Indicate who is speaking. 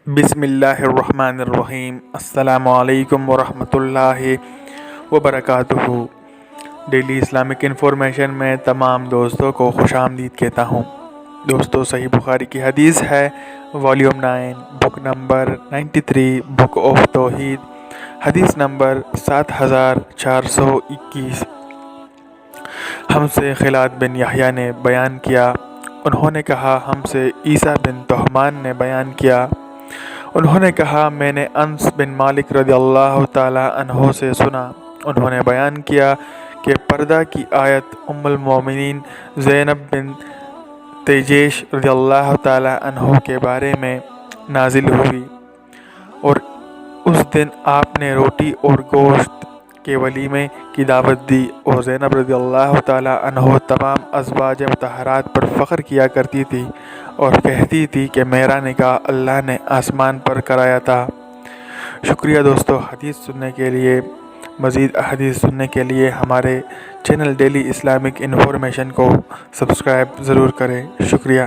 Speaker 1: بسم اللہ الرحمن الرحیم۔ السلام علیکم ورحمۃ اللہ وبرکاتہ۔ ڈیلی اسلامک انفارمیشن میں تمام دوستوں کو خوش آمدید کہتا ہوں۔ دوستو، صحیح بخاری کی حدیث ہے، volume 9، book number 93، book of توحید، حدیث نمبر 7421۔ ہم سے خلاد بن یحییٰ نے بیان کیا، انہوں نے کہا ہم سے عیسیٰ بن تہمان نے بیان کیا، انہوں نے کہا میں نے انس بن مالک رضی اللہ تعالیٰ عنہ سے سنا، انہوں نے بیان کیا کہ پردہ کی آیت ام المومنین زینب بن تیجیش رضی اللہ تعالیٰ عنہ کے بارے میں نازل ہوئی، اور اس دن آپ نے روٹی اور گوشت کے ولیمے کی دعوت دی، اور زینب رضی اللہ تعالیٰ عنہ تمام ازواج مطہرات پر فخر کیا کرتی تھی اور کہتی تھی کہ میرا نکاح اللہ نے آسمان پر کرایا تھا۔ شکریہ دوستو، حدیث سننے کے لیے، مزید احادیث سننے کے لیے ہمارے چینل ڈیلی اسلامک انفارمیشن کو سبسکرائب ضرور کریں۔ شکریہ۔